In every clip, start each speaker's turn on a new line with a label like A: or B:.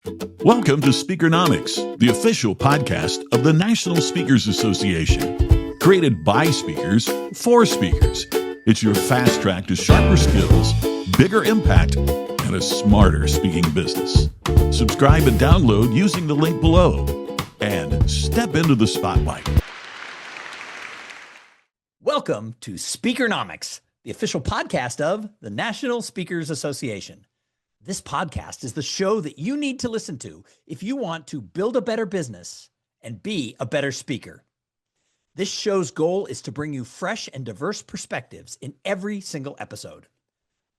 A: Welcome to Speakernomics, the official podcast of the National Speakers Association. Created by speakers for speakers. It's your fast track to sharper skills, bigger impact, and a smarter speaking business. Subscribe and download using the link below. And step into the spotlight.
B: Welcome to Speakernomics, the official podcast of the National Speakers Association. This podcast is the show that you need to listen to if you want to build a better business and be a better speaker. This show's goal is to bring you fresh and diverse perspectives in every single episode.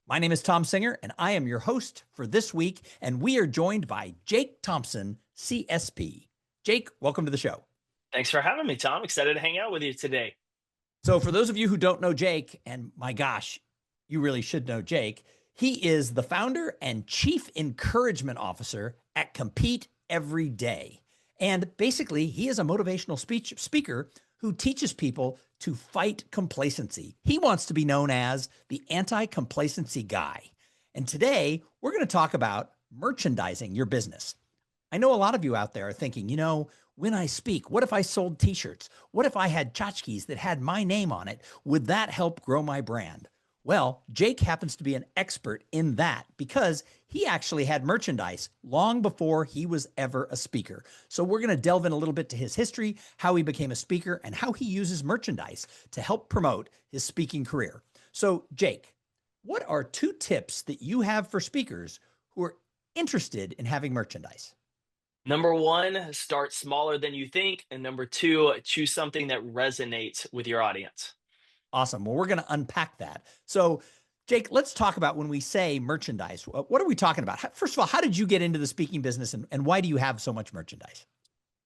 B: My name is Tom Singer, and I am your host for this week, and we are joined by Jake Thompson, CSP. Jake, welcome to the show.
C: Thanks for having me, Tom. Excited to hang out with you today.
B: So for those of you who don't know Jake, and my gosh, you really should know Jake, he is the founder and chief encouragement officer at Compete Every Day. And basically, he is a motivational speaker who teaches people to fight complacency. He wants to be known as the anti-complacency guy. And today, we're going to talk about merchandising your business. I know a lot of you out there are thinking, when I speak, what if I sold t-shirts? What if I had tchotchkes that had my name on it? Would that help grow my brand? Well, Jake happens to be an expert in that because he actually had merchandise long before he was ever a speaker. So we're going to delve in a little bit to his history, how he became a speaker, and how he uses merchandise to help promote his speaking career. So Jake, what are 2 tips that you have for speakers who are interested in having merchandise?
C: Number 1, start smaller than you think. And number 2, choose something that resonates with your audience.
B: Awesome. Well, we're going to unpack that. So, Jake, let's talk about when we say merchandise. What are we talking about? First of all, how did you get into the speaking business and why do you have so much merchandise?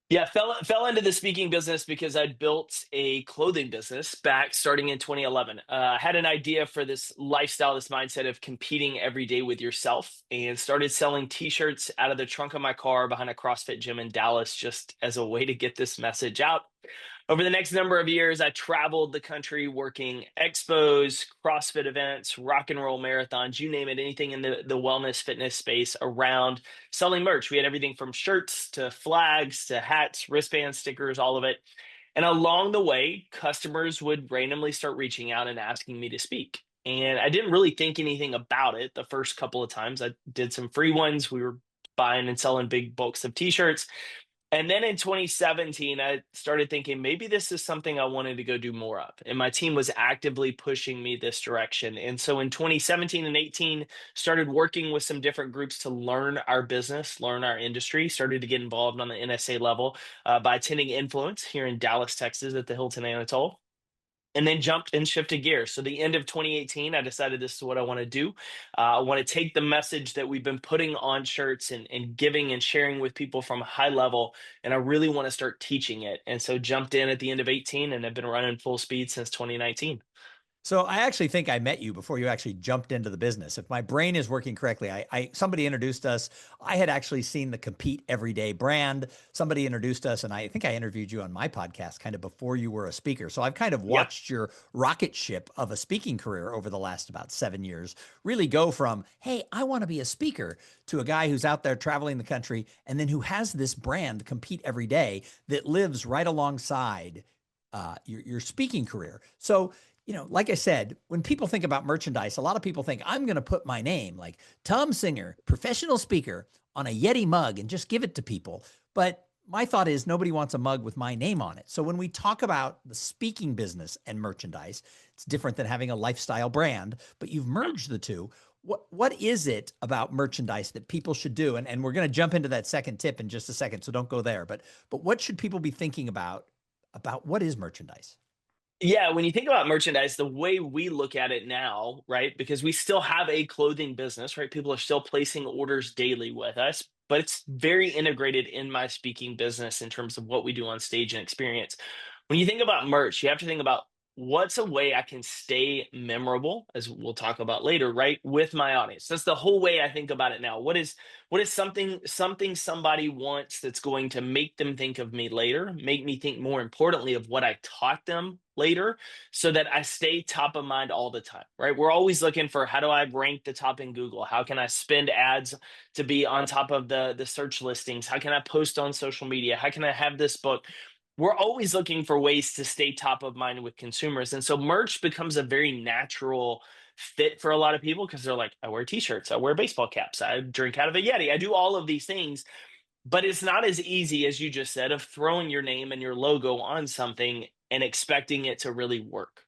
C: Yeah, fell into the speaking business because I'd built a clothing business back starting in 2011. I had an idea for this lifestyle, this mindset of competing every day with yourself, and started selling T-shirts out of the trunk of my car behind a CrossFit gym in Dallas, just as a way to get this message out. Over the next number of years, I traveled the country working expos, CrossFit events, rock and roll marathons, you name it, anything in the wellness fitness space around selling merch. We had everything from shirts to flags to hats, wristbands, stickers, all of it. And along the way, customers would randomly start reaching out and asking me to speak. And I didn't really think anything about it the first couple of times. I did some free ones. We were buying and selling big bulks of t-shirts. And then in 2017, I started thinking maybe this is something I wanted to go do more of. And my team was actively pushing me this direction. And so in 2017 and 18, started working with some different groups to learn our business, learn our industry, started to get involved on the NSA level by attending Influence here in Dallas, Texas at the Hilton Anatole. And then jumped and shifted gears. So the end of 2018, I decided this is what I want to do. I want to take the message that we've been putting on shirts and giving and sharing with people from a high level, and I really want to start teaching it. And so jumped in at the end of 18 and have been running full speed since 2019.
B: So I actually think I met you before you actually jumped into the business. If my brain is working correctly, somebody introduced us. I had actually seen the Compete Everyday brand. Somebody introduced us, and I think I interviewed you on my podcast kind of before you were a speaker. So I've kind of
C: Yep.
B: watched your rocket ship of a speaking career over the last about 7 years really go from, hey, I want to be a speaker, to a guy who's out there traveling the country and then who has this brand, Compete Every Day, that lives right alongside your speaking career. So like I said, when people think about merchandise, a lot of people think I'm going to put my name, like Tom Singer, professional speaker, on a Yeti mug and just give it to people. But my thought is nobody wants a mug with my name on it. So when we talk about the speaking business and merchandise, it's different than having a lifestyle brand, but you've merged the two. What is it about merchandise that people should do? And we're going to jump into that second tip in just a second, so don't go there. But what should people be thinking about what is merchandise?
C: Yeah, when you think about merchandise, the way we look at it now, right? Because we still have a clothing business, right? People are still placing orders daily with us, but it's very integrated in my speaking business in terms of what we do on stage and experience. When you think about merch, you have to think about what's a way I can stay memorable, as we'll talk about later, right, with my audience? That's the whole way I think about it now. What is something somebody wants that's going to make them think of me later, make me think more importantly of what I taught them later, so that I stay top of mind all the time, right? We're always looking for, how do I rank the top in Google? How can I spend ads to be on top of the search listings? How can I post on social media? How can I have this book? We're always looking for ways to stay top of mind with consumers. And so merch becomes a very natural fit for a lot of people, because they're like, I wear t-shirts, I wear baseball caps, I drink out of a Yeti, I do all of these things. But it's not as easy as you just said, of throwing your name and your logo on something and expecting it to really work.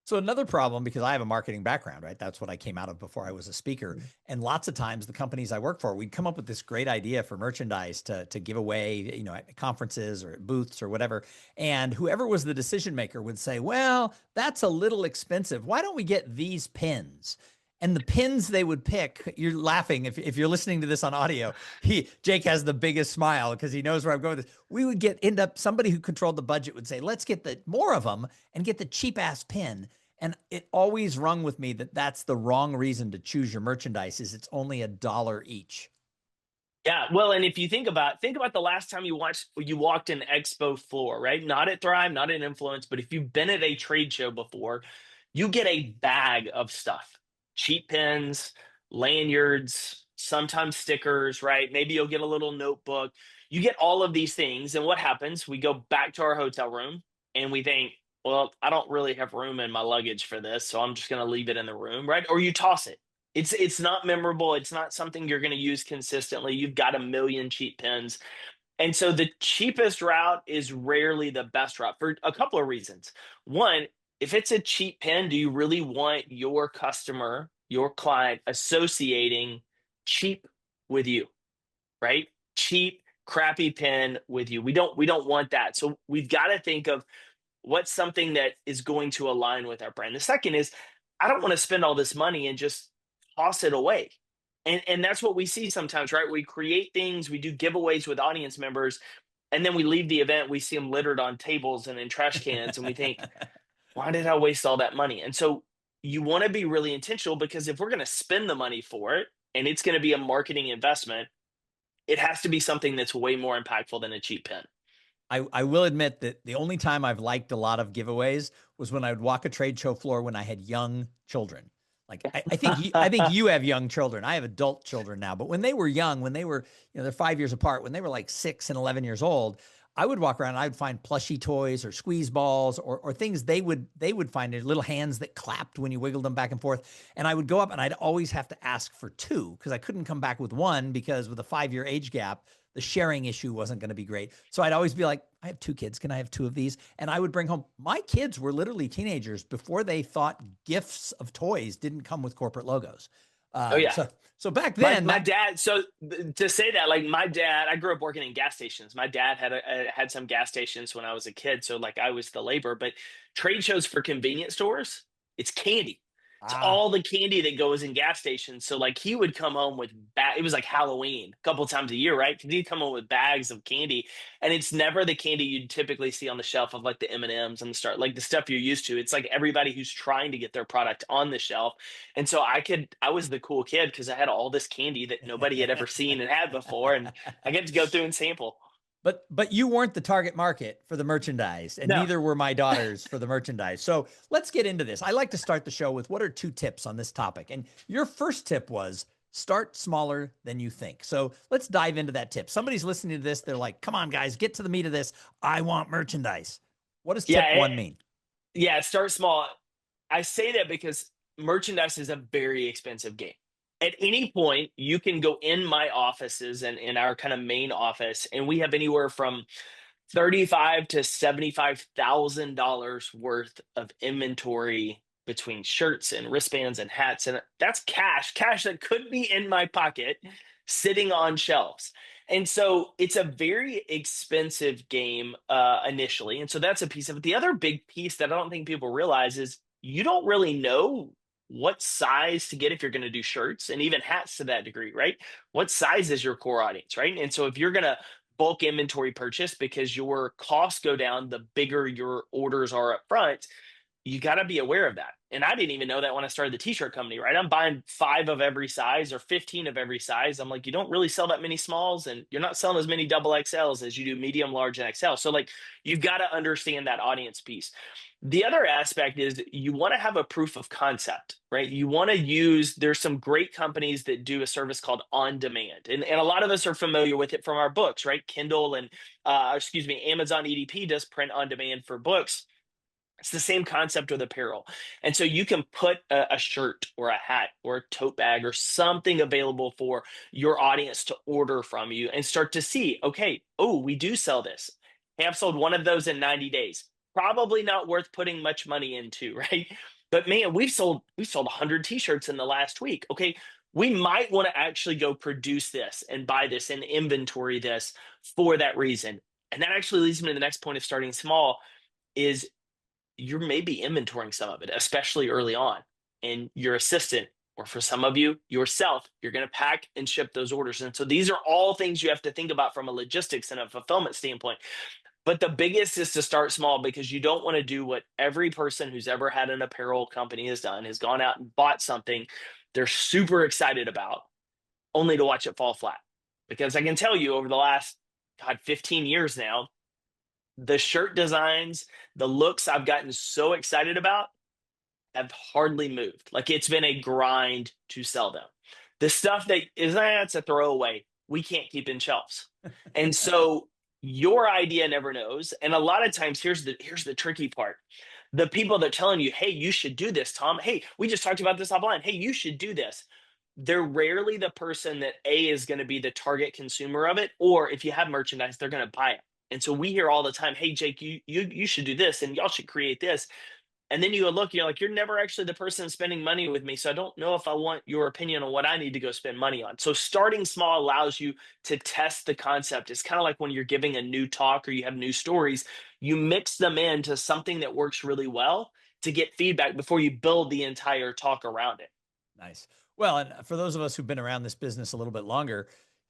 B: So another problem, because I have a marketing background, right? That's what I came out of before I was a speaker.
C: Mm-hmm.
B: And lots of times the companies I work for, we'd come up with this great idea for merchandise to give away, at conferences or at booths or whatever. And whoever was the decision maker would say, well, that's a little expensive. Why don't we get these pins? And the pins they would pick, you're laughing if you're listening to this on audio. Jake has the biggest smile because he knows where I'm going with this. We would end up, somebody who controlled the budget would say, let's get the more of them and get the cheap ass pin. And it always rung with me that that's the wrong reason to choose your merchandise, is it's only $1 each.
C: Yeah, well, and if you think about the last time you walked an expo floor, right? Not at Thrive, not at Influence, but if you've been at a trade show before, you get a bag of stuff. Cheap pens, lanyards, sometimes stickers, right? Maybe you'll get a little notebook. You get all of these things, and what happens? We go back to our hotel room and we think, well, I don't really have room in my luggage for this, so I'm just going to leave it in the room, right? Or you toss it. It's not memorable. It's not something you're going to use consistently. You've got a million cheap pens. And so the cheapest route is rarely the best route for a couple of reasons. One, if it's a cheap pen, do you really want your customer, your client, associating cheap with you, right? Cheap, crappy pen with you. We don't want that. So we've got to think of what's something that is going to align with our brand. The second is, I don't want to spend all this money and just toss it away. And that's what we see sometimes, right? We create things, we do giveaways with audience members, and then we leave the event, we see them littered on tables and in trash cans, and we think, why did I waste all that money? And so you want to be really intentional, because if we're going to spend the money for it and it's going to be a marketing investment, it has to be something that's way more impactful than a cheap pen.
B: I will admit that the only time I've liked a lot of giveaways was when I would walk a trade show floor when I had young children. Like I think you have young children. I have adult children now, but when they were young, when they were, they're 5 years apart, when they were like 6 and 11 years old, I would walk around and I would find plushy toys or squeeze balls or things they would find, little hands that clapped when you wiggled them back and forth. And I would go up and I'd always have to ask for two, because I couldn't come back with one, because with a 5-year age gap, the sharing issue wasn't going to be great. So I'd always be like, I have 2 kids. Can I have 2 of these? And I would bring home, my kids were literally teenagers before they thought gifts of toys didn't come with corporate logos.
C: Oh yeah.
B: So back then,
C: my dad. So to say that, like my dad, I grew up working in gas stations. My dad had some gas stations when I was a kid. So like I was the labor, but trade shows for convenience stores, it's candy. It's all the candy that goes in gas stations. So like he would come home with it was like Halloween a couple times a year, right? Because he'd come home with bags of candy, and it's never the candy you'd typically see on the shelf of like the M&Ms and like the stuff you're used to. It's like everybody who's trying to get their product on the shelf. And so I was the cool kid because I had all this candy that nobody had ever seen and had before, and I get to go through and sample.
B: But you weren't the target market for the merchandise, and
C: No.
B: neither were my daughters for the merchandise. So let's get into this. I like to start the show with, what are 2 tips on this topic? And your first tip was, start smaller than you think. So let's dive into that tip. Somebody's listening to this. They're like, come on, guys, get to the meat of this. I want merchandise. What does tip 1 mean?
C: Yeah, start small. I say that because merchandise is a very expensive game. At any point, you can go in my offices and in our kind of main office, and we have anywhere from $35,000 to $75,000 worth of inventory between shirts and wristbands and hats, and that's cash that could be in my pocket, sitting on shelves. And so it's a very expensive game initially, and so that's a piece of it. The other big piece that I don't think people realize is you don't really know what size to get if you're going to do shirts and even hats to that degree, right? What size is your core audience, right? And so if you're going to bulk inventory purchase because your costs go down the bigger your orders are up front, you got to be aware of that. And I didn't even know that when I started the t-shirt company, right? I'm buying 5 of every size or 15 of every size. I'm like, you don't really sell that many smalls, and you're not selling as many double XLs as you do medium, large, and XL. So like, you've got to understand that audience piece. The other aspect is you want to have a proof of concept, right? You want to use, there's some great companies that do a service called on demand. And a lot of us are familiar with it from our books, right? Kindle and, Amazon EDP does print on demand for books. It's the same concept with apparel. And so you can put a shirt or a hat or a tote bag or something available for your audience to order from you and start to see, okay, oh, we do sell this. Hey, I've sold one of those in 90 days. Probably not worth putting much money into, right? But man, we've sold 100 t-shirts in the last week. Okay, we might want to actually go produce this and buy this and inventory this for that reason. And that actually leads me to the next point of starting small is you're maybe inventorying some of it, especially early on. And your assistant, or for some of you, yourself, you're going to pack and ship those orders. And so these are all things you have to think about from a logistics and a fulfillment standpoint. But the biggest is to start small, because you don't want to do what every person who's ever had an apparel company has done, has gone out and bought something they're super excited about, only to watch it fall flat. Because I can tell you over the last, God, 15 years now, the shirt designs, the looks I've gotten so excited about have hardly moved. Like, it's been a grind to sell them. The stuff that is, that's a throwaway, we can't keep in shelves. And so your idea never knows. And a lot of times, here's the tricky part. The people that are telling you, hey, you should do this, Tom. Hey, we just talked about this offline. Hey, you should do this. They're rarely the person that is going to be the target consumer of it, or if you have merchandise, they're going to buy it. And so we hear all the time, hey, Jake, you should do this, and y'all should create this. And then you go look, you're like, you're never actually the person spending money with me. So I don't know if I want your opinion on what I need to go spend money on. So starting small allows you to test the concept. It's kind of like when you're giving a new talk or you have new stories, you mix them into something that works really well to get feedback before you build the entire talk around it.
B: Nice. Well, and for those of us who've been around this business a little bit longer,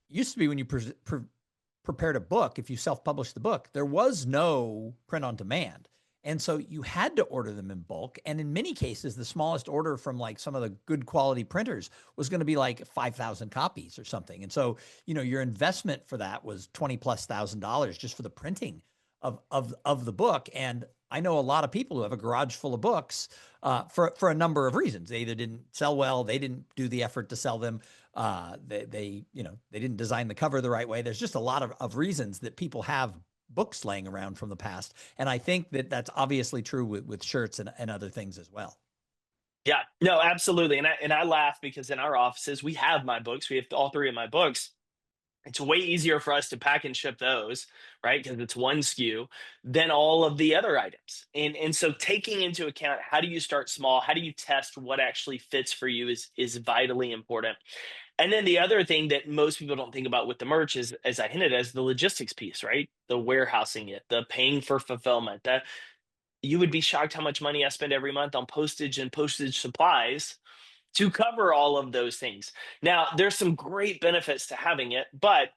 B: it used to be when you prepared a book, if you self-published the book, there was no print on demand. And so you had to order them in bulk. And in many cases, the smallest order from like some of the good quality printers was going to be like 5,000 copies or something. And so, your investment for that was $20,000+ just for the printing of the book. And I know a lot of people who have a garage full of books for a number of reasons. They either didn't sell well, they didn't do the effort to sell them. They didn't design the cover the right way. There's just a lot of reasons that people have books laying around from the past. And I think that that's obviously true with shirts and other things as well.
C: Yeah, no, absolutely. And I laugh because in our offices, we have my books. We have all 3 of my books. It's way easier for us to pack and ship those, right? Because it's one SKU than all of the other items. And so taking into account, how do you start small? How do you test what actually fits for you is vitally important. And then the other thing that most people don't think about with the merch is, as I hinted, as the logistics piece, right? The warehousing it, the paying for fulfillment. That you would be shocked how much money I spend every month on postage and postage supplies to cover all of those things. Now, there's some great benefits to having it, but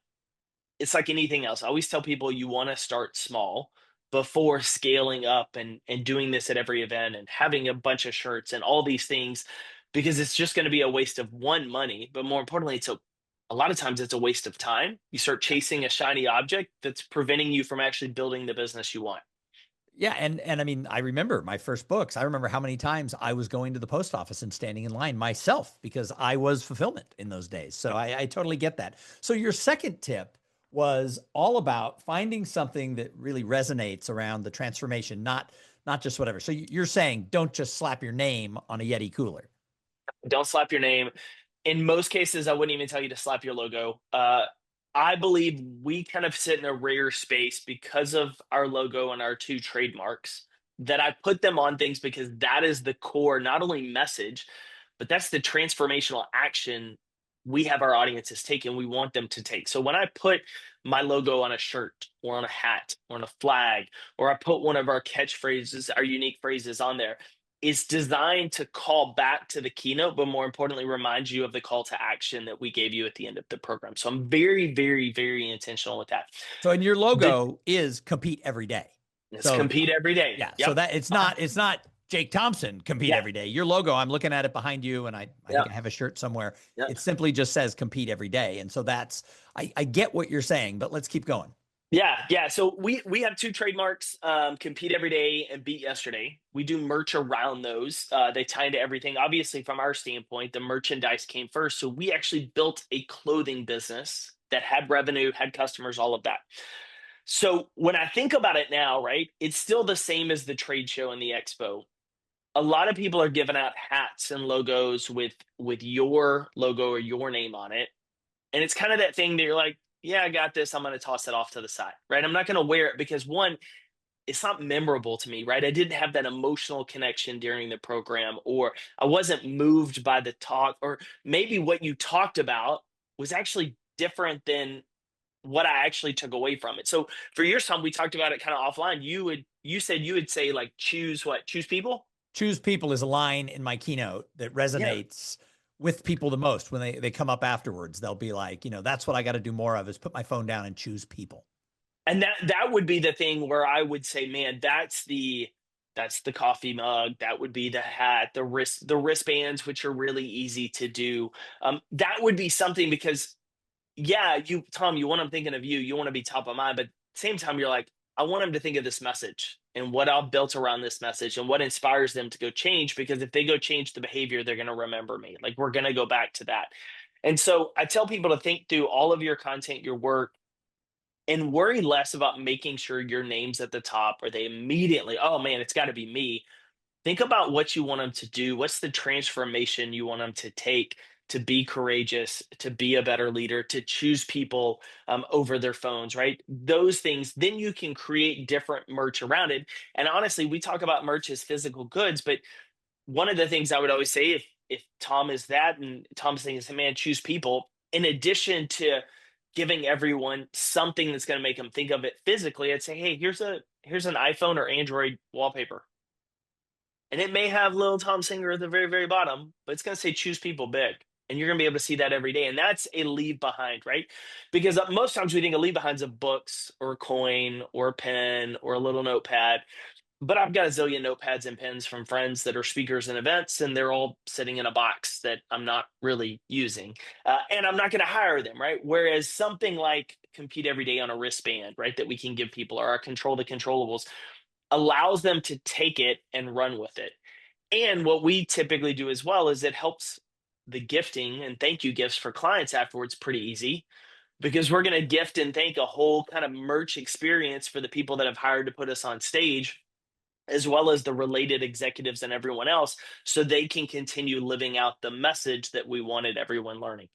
C: it's like anything else. I always tell people you want to start small before scaling up and doing this at every event and having a bunch of shirts and all these things, because it's just going to be a waste of money, but more importantly, a lot of times it's a waste of time. You start chasing a shiny object that's preventing you from actually building the business you want.
B: Yeah, and I mean, I remember my first books. I remember how many times I was going to the post office and standing in line myself because I was fulfillment in those days. So I totally get that. So your second tip was all about finding something that really resonates around the transformation, not just whatever. So you're saying don't just slap your name on a Yeti cooler.
C: Don't slap your name. In most cases, I wouldn't even tell you to slap your logo. I believe we kind of sit in a rare space because of our logo and our 2 trademarks, that I put them on things because that is the core, not only message, but that's the transformational action we have our audiences take and we want them to take. So when I put my logo on a shirt or on a hat or on a flag, or I put one of our catchphrases, our unique phrases on there, is designed to call back to the keynote, but more importantly, remind you of the call to action that we gave you at the end of the program. So I'm very, very, very intentional with that.
B: So, and your logo is compete every day.
C: Let's compete every day.
B: Yeah.
C: Yep.
B: So that it's not Jake Thompson, compete
C: Yeah.
B: every day. Your logo, I'm looking at it behind you, and I
C: Yeah.
B: think I have a shirt somewhere.
C: Yeah.
B: It simply just says compete every day. And so I get what you're saying, but let's keep going.
C: Yeah. So we have two trademarks: compete every day and beat yesterday. We do merch around those. They tie into everything. Obviously, from our standpoint, the merchandise came first. So we actually built a clothing business that had revenue, had customers, all of that. So when I think about it now, right, it's still the same as the trade show and the expo. A lot of people are giving out hats and logos with your logo or your name on it, and it's kind of that thing that you're like, yeah, I got this. I'm going to toss it off to the side, right? I'm not going to wear it because, one, it's not memorable to me, right? I didn't have that emotional connection during the program, or I wasn't moved by the talk, or maybe what you talked about was actually different than what I actually took away from it. So for your son, we talked about it kind of offline. You said you would say, like, choose what? Choose people?
B: Choose people is a line in my keynote that
C: Yeah.
B: resonates with people the most when they come up afterwards. They'll be like, that's what I got to do more of is put my phone down and choose people.
C: And that would be the thing where I would say, man, that's the coffee mug. That would be the hat, the wristbands, which are really easy to do. That would be something because, yeah, Tom, you want them thinking of you. You want to be top of mind, but at the same time, you're like, I want them to think of this message and what I've built around this message and what inspires them to go change. Because if they go change the behavior, they're going to remember me. Like, we're going to go back to that. And so I tell people to think through all of your content, your work, and worry less about making sure your name's at the top or they immediately, oh man, it's got to be me. Think about what you want them to do. What's the transformation you want them to take to be courageous, to be a better leader, to choose people over their phones, right? Those things, then you can create different merch around it. And honestly, we talk about merch as physical goods, but one of the things I would always say, if Tom is that and Tom's saying is, man, choose people, in addition to giving everyone something that's going to make them think of it physically, I'd say, hey, here's an iPhone or Android wallpaper. And it may have little Tom Singer at the very, very bottom, but it's going to say choose people big. And you're going to be able to see that every day. And that's a leave behind, right? Because most times we think a leave behind is a books or a coin or a pen or a little notepad. But I've got a zillion notepads and pens from friends that are speakers and events, and they're all sitting in a box that I'm not really using. And I'm not going to hire them, right? Whereas something like compete every day on a wristband, right, that we can give people, or our control the controllables, allows them to take it and run with it. And what we typically do as well is it helps the gifting and thank you gifts for clients afterwards pretty easy, because we're going to gift and thank a whole kind of merch experience for the people that have hired to put us on stage, as well as the related executives and everyone else, so they can continue living out the message that we wanted everyone learning.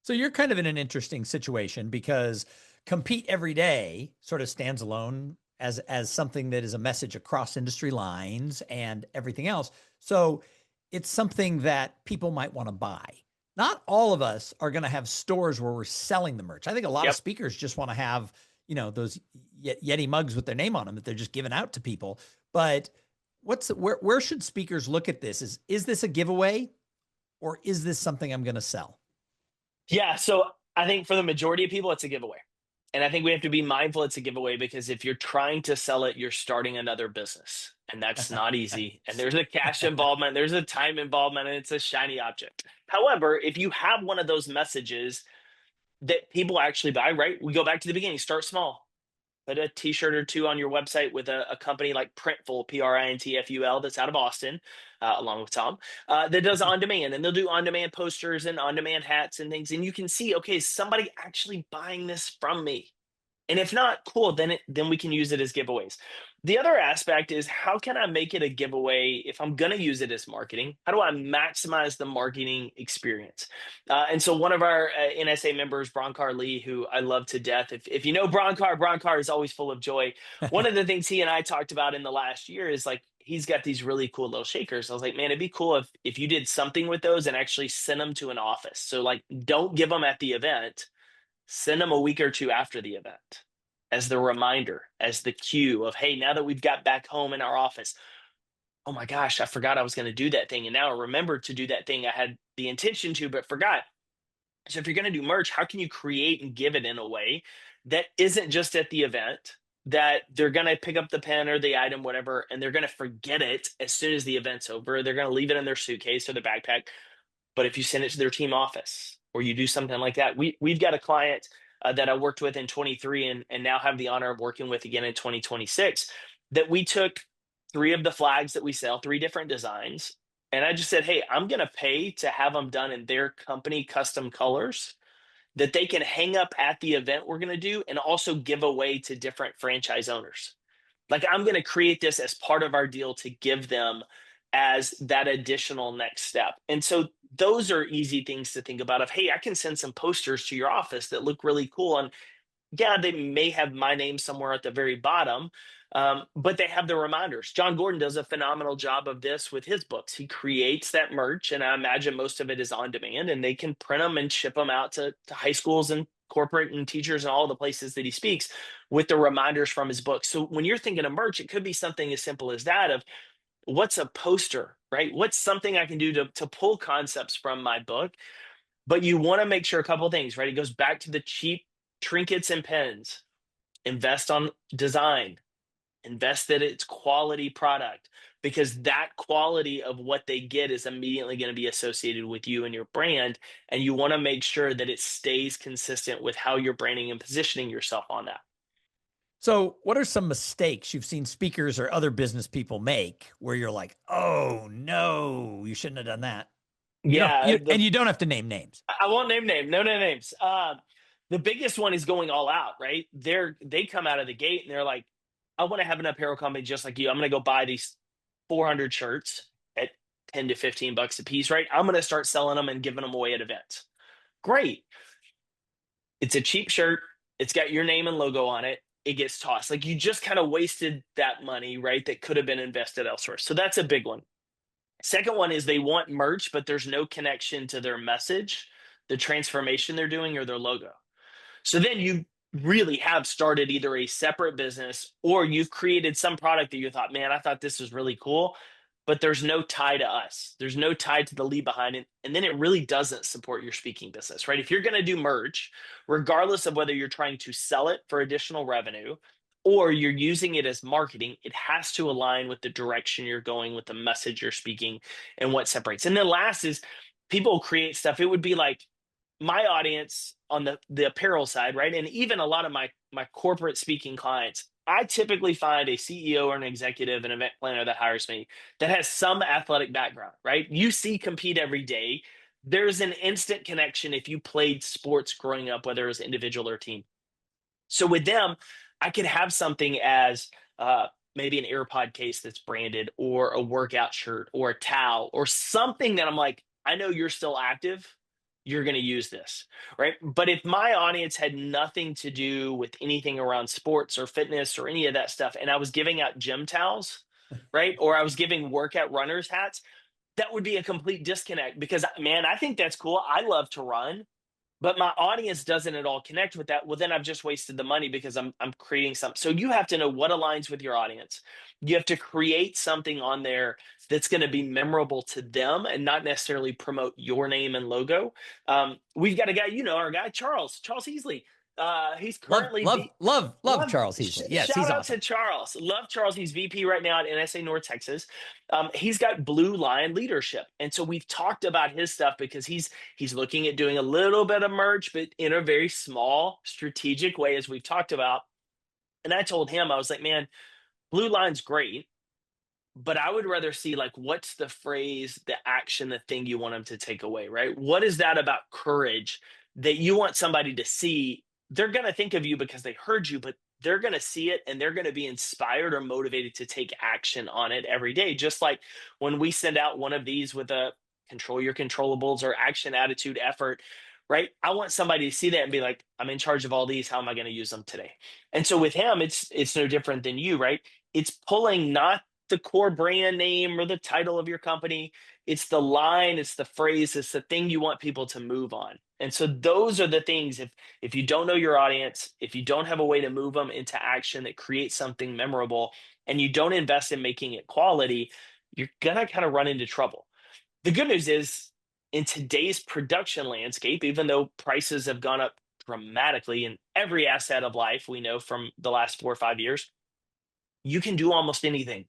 B: So you're kind of in an interesting situation because compete every day sort of stands alone as something that is a message across industry lines and everything else. So it's something that people might want to buy. Not all of us are going to have stores where we're selling the merch. I think a lot of speakers just want to have, those Yeti mugs with their name on them that they're just giving out to people. But where should speakers look at this? Is this a giveaway, or is this something I'm going to sell?
C: Yeah, so I think for the majority of people, it's a giveaway. And I think we have to be mindful it's a giveaway, because if you're trying to sell it, you're starting another business. And that's not easy. And there's a cash involvement, there's a time involvement, and it's a shiny object. However, if you have one of those messages that people actually buy, right? We go back to the beginning, start small. Put a t-shirt or two on your website with a company like Printful, Printful, that's out of Austin, along with Tom, that does on-demand. And they'll do on-demand posters and on-demand hats and things. And you can see, okay, is somebody actually buying this from me? And if not, cool, then we can use it as giveaways. The other aspect is, how can I make it a giveaway if I'm going to use it as marketing? How do I maximize the marketing experience? And so one of our NSA members, Bronkar Lee, who I love to death, if you know Bronkar is always full of joy. One of the things he and I talked about in the last year is, like, he's got these really cool little shakers. I was like, man, it'd be cool if you did something with those and actually send them to an office. So, like, don't give them at the event. Send them a week or two after the event as the reminder, as the cue of, hey, now that we've got back home in our office, oh my gosh, I forgot I was going to do that thing. And now I remembered to do that thing I had the intention to, but forgot. So if you're going to do merch, how can you create and give it in a way that isn't just at the event, that they're going to pick up the pen or the item, whatever, and they're going to forget it as soon as the event's over. They're going to leave it in their suitcase or their backpack. But if you send it to their team office or you do something like that, we've got a client that I worked with in 23 and now have the honor of working with again in 2026, that we took 3 of the flags that we sell, 3 different designs. And I just said, hey, I'm going to pay to have them done in their company custom colors that they can hang up at the event we're going to do and also give away to different franchise owners. Like, I'm going to create this as part of our deal to give them as that additional next step. And so those are easy things to think about of, hey, I can send some posters to your office that look really cool. And yeah, they may have my name somewhere at the very bottom, but they have the reminders. John Gordon does a phenomenal job of this with his books. He creates that merch, and I imagine most of it is on demand, and they can print them and ship them out to high schools and corporate and teachers and all the places that he speaks with the reminders from his book. So when you're thinking of merch, it could be something as simple as that of, what's a poster, right? What's something I can do to pull concepts from my book? But you want to make sure a couple of things, right? It goes back to the cheap trinkets and pens. Invest on design, invest that it's quality product, because that quality of what they get is immediately going to be associated with you and your brand. And you want to make sure that it stays consistent with how you're branding and positioning yourself on that.
B: So, what are some mistakes you've seen speakers or other business people make where you're like, oh no, you shouldn't have done that?
C: Yeah.
B: And you don't have to name names.
C: I won't name no names. The biggest one is going all out, right? They come out of the gate and they're like, I want to have an apparel company just like you. I'm going to go buy these 400 shirts at 10 to 15 bucks a piece, right? I'm going to start selling them and giving them away at events. Great. It's a cheap shirt. It's got your name and logo on it. It gets tossed. Like, you just kind of wasted that money, right? That could have been invested elsewhere. So that's a big one. Second one is they want merch, but there's no connection to their message, the transformation they're doing, or their logo. So then you really have started either a separate business or you've created some product that you thought, man, I thought this was really cool, but there's no tie to us. There's no tie to the lead behind it. And then it really doesn't support your speaking business, right? If you're going to do merch, regardless of whether you're trying to sell it for additional revenue or you're using it as marketing, it has to align with the direction you're going, with the message you're speaking, and what separates. And then last is, people create stuff. It would be like, my audience on the apparel side, right? And even a lot of my corporate speaking clients, I typically find a CEO or an executive, an event planner that hires me that has some athletic background, right? You see Compete every day. There's an instant connection if you played sports growing up, whether it was individual or team. So with them, I could have something as maybe an AirPod case that's branded, or a workout shirt, or a towel, or something that I'm like, I know you're still active. You're going to use this, right? But if my audience had nothing to do with anything around sports or fitness or any of that stuff, and I was giving out gym towels, right? Or I was giving workout runners hats, that would be a complete disconnect, because, man, I think that's cool. I love to run, but my audience doesn't at all connect with that. Well, then I've just wasted the money because I'm creating something. So you have to know what aligns with your audience. You have to create something on there that's going to be memorable to them and not necessarily promote your name and logo. We've got a guy, our guy, Charles Heasley. He's currently
B: love Charles Heasley. Yes,
C: shout
B: he's
C: out
B: awesome.
C: to Charles. Love Charles. He's VP right now at NSA North Texas. He's got Blue Line Leadership, and so we've talked about his stuff because he's looking at doing a little bit of merch, but in a very small, strategic way, as we've talked about. And I told him, I was like, man, Blue Line's great, but I would rather see, like, what's the phrase, the action, the thing you want them to take away, right? What is that about courage that you want somebody to see? They're going to think of you because they heard you, but they're going to see it and they're going to be inspired or motivated to take action on it every day. Just like when we send out one of these with a control your controllables or action, attitude, effort, right? I want somebody to see that and be like, I'm in charge of all these. How am I going to use them today? And so with him, it's no different than you, right? It's pulling not the core brand name or the title of your company. It's the line, it's the phrase, it's the thing you want people to move on. And so those are the things, if you don't know your audience, if you don't have a way to move them into action that creates something memorable, and you don't invest in making it quality, you're going to kind of run into trouble. The good news is, in today's production landscape, even though prices have gone up dramatically in every asset of life. We know from the last 4 or 5 years, you can do almost anything.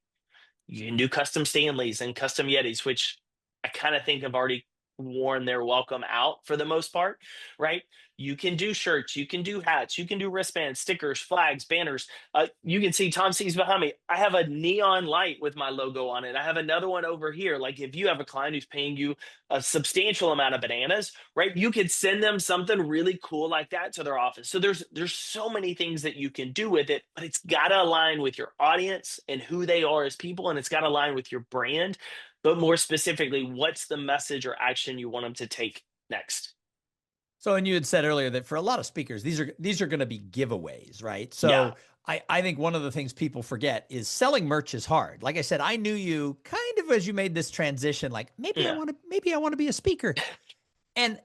C: You can do custom Stanleys and custom Yetis, which I kind of think have already worn their welcome out for the most part, right? You can do shirts, you can do hats, you can do wristbands, stickers, flags, banners. You can see Tom C's behind me. I have a neon light with my logo on it. I have another one over here. Like if you have a client who's paying you a substantial amount of bananas, right? You could send them something really cool like that to their office. So there's so many things that you can do with it, but it's got to align with your audience and who they are as people, and it's got to align with your brand. But more specifically, what's the message or action you want them to take next?
B: So, and you had said earlier that for a lot of speakers, these are going to be giveaways, right? So
C: Yeah.
B: I think one of the things people forget is selling merch is hard. Like I said, I knew you kind of as you made this transition, like maybe I
C: Yeah.
B: want to be a speaker. And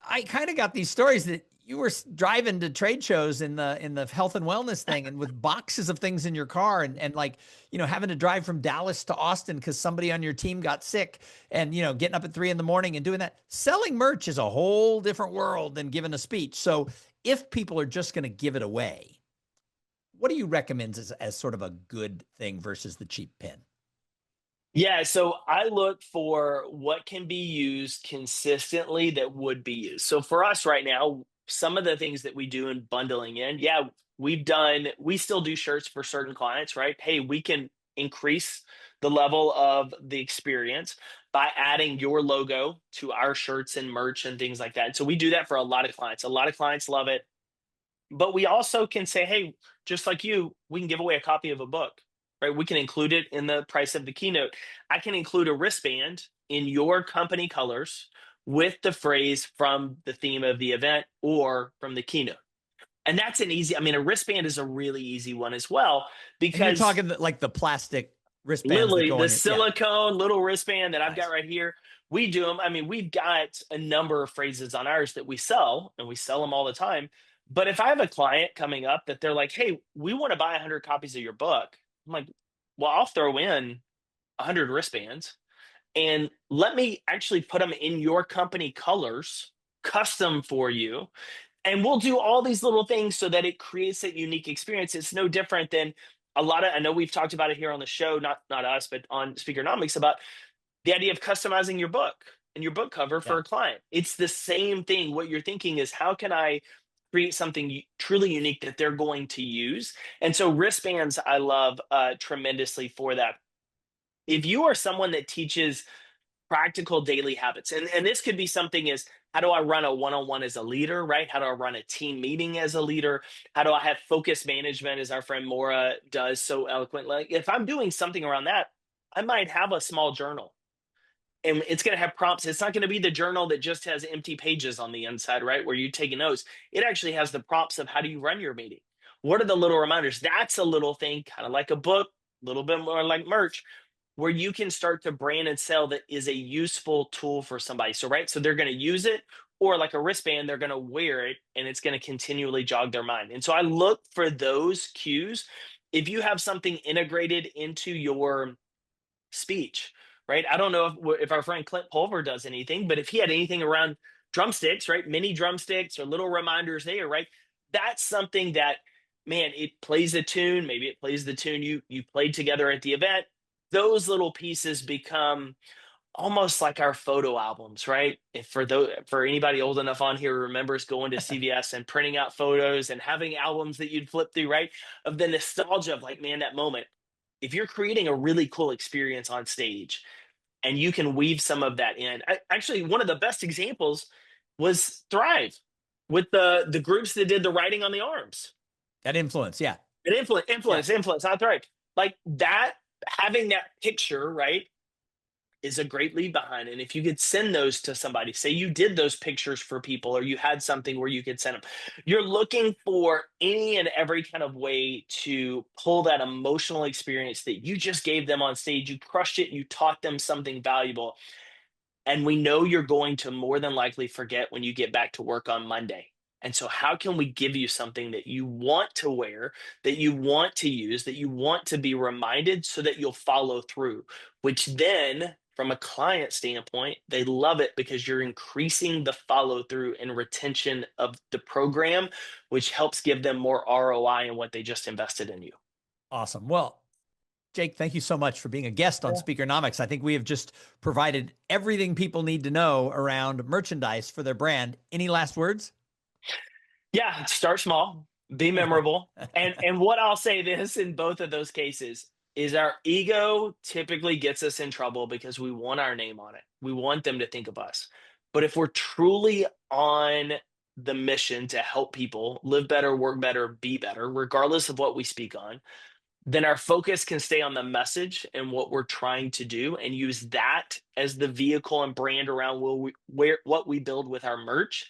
B: I kind of got these stories that you were driving to trade shows in the health and wellness thing and with boxes of things in your car and like, having to drive from Dallas to Austin because somebody on your team got sick and, getting up at 3 a.m. and doing that. Selling merch is a whole different world than giving a speech. So if people are just going to give it away, what do you recommend as sort of a good thing versus the cheap pin?
C: Yeah, so I look for what can be used consistently that would be used. So for us right now, some of the things that we do in bundling in, yeah, we still do shirts for certain clients, right? Hey, we can increase the level of the experience by adding your logo to our shirts and merch and things like that. And so we do that for a lot of clients. A lot of clients love it. But we also can say, hey, just like you, we can give away a copy of a book, right? We can include it in the price of the keynote. I can include a wristband in your company colors with the phrase from the theme of the event or from the keynote. And that's a wristband is a really easy one as well,
B: And you're
C: because
B: talking like the plastic wristbands that
C: literally
B: go
C: the
B: on your, yeah,
C: silicone little wristband that I've got
B: nice.
C: right here, we do them. I mean, we've got a number of phrases on ours that we sell, and we sell them all the time. But if I have a client coming up that they're like, hey, we want to buy 100 copies of your book, I'm like, well, I'll throw in 100 wristbands and let me actually put them in your company colors, custom for you. And we'll do all these little things so that it creates that unique experience. It's no different than I know we've talked about it here on the show, not us, but on Speakernomics, about the idea of customizing your book and your book cover for
B: Yeah.
C: a client. It's the same thing. What you're thinking is, how can I create something truly unique that they're going to use? And so wristbands, I love tremendously for that. If you are someone that teaches practical daily habits, and this could be something as, how do I run a one-on-one as a leader, right? How do I run a team meeting as a leader? How do I have focus management, as our friend Maura does so eloquently? Like, if I'm doing something around that, I might have a small journal, and it's going to have prompts. It's not going to be the journal that just has empty pages on the inside, right, where you take notes. It actually has the prompts of, how do you run your meeting? What are the little reminders? That's a little thing, kind of like a book, a little bit more like merch, where you can start to brand and sell that is a useful tool for somebody. So, right, so they're going to use it, or like a wristband, they're going to wear it and it's going to continually jog their mind. And so I look for those cues. If you have something integrated into your speech, right? I don't know if our friend Clint Pulver does anything, but if he had anything around drumsticks, right? Mini drumsticks or little reminders there, right? That's something that, man, it plays a tune. Maybe it plays the tune you played together at the event. Those little pieces become almost like our photo albums, right? If for anybody old enough on here who remembers going to CVS and printing out photos and having albums that you'd flip through, right? Of the nostalgia of like, man, that moment. If you're creating a really cool experience on stage and you can weave some of that in, actually, one of the best examples was Thrive with the groups that did the writing on the arms.
B: That influence. Yeah.
C: And
B: Yeah.
C: influence, not Thrive. Like that, having that picture, right, is a great lead behind. And if you could send those to somebody, say you did those pictures for people, or you had something where you could send them, you're looking for any and every kind of way to pull that emotional experience that you just gave them on stage. You crushed it, you taught them something valuable. And we know you're going to more than likely forget when you get back to work on Monday. And so, how can we give you something that you want to wear, that you want to use, that you want to be reminded, so that you'll follow through, which then from a client standpoint, they love it because you're increasing the follow through and retention of the program, which helps give them more ROI in what they just invested in you.
B: Awesome. Well, Jake, thank you so much for being a guest on Speakernomics. I think we have just provided everything people need to know around merchandise for their brand. Any last words?
C: Yeah, start small, be memorable. And what I'll say this in both of those cases is our ego typically gets us in trouble because we want our name on it. We want them to think of us. But if we're truly on the mission to help people live better, work better, be better, regardless of what we speak on, then our focus can stay on the message and what we're trying to do and use that as the vehicle and brand around what we build with our merch.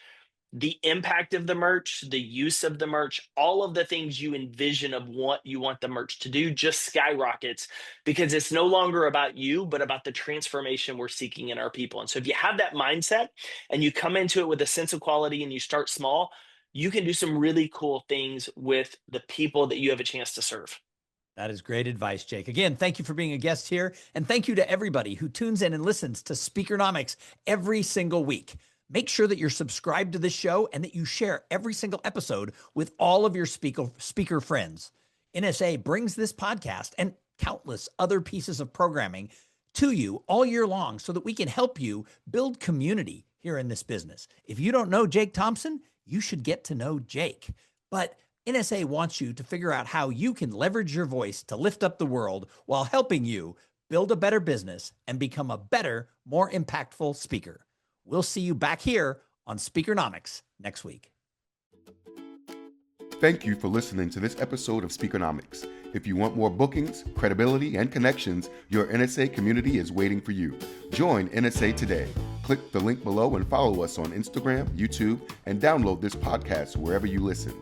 C: The impact of the merch, the use of the merch, all of the things you envision of what you want the merch to do just skyrockets because it's no longer about you, but about the transformation we're seeking in our people. And so if you have that mindset and you come into it with a sense of quality and you start small, you can do some really cool things with the people that you have a chance to serve.
B: That is great advice, Jake. Again, thank you for being a guest here. And thank you to everybody who tunes in and listens to Speakernomics every single week. Make sure that you're subscribed to this show and that you share every single episode with all of your speaker friends. NSA brings this podcast and countless other pieces of programming to you all year long so that we can help you build community here in this business. If you don't know Jake Thompson, you should get to know Jake. But NSA wants you to figure out how you can leverage your voice to lift up the world while helping you build a better business and become a better, more impactful speaker. We'll see you back here on Speakernomics next week.
D: Thank you for listening to this episode of Speakernomics. If you want more bookings, credibility, and connections, your NSA community is waiting for you. Join NSA today. Click the link below and follow us on Instagram, YouTube, and download this podcast wherever you listen.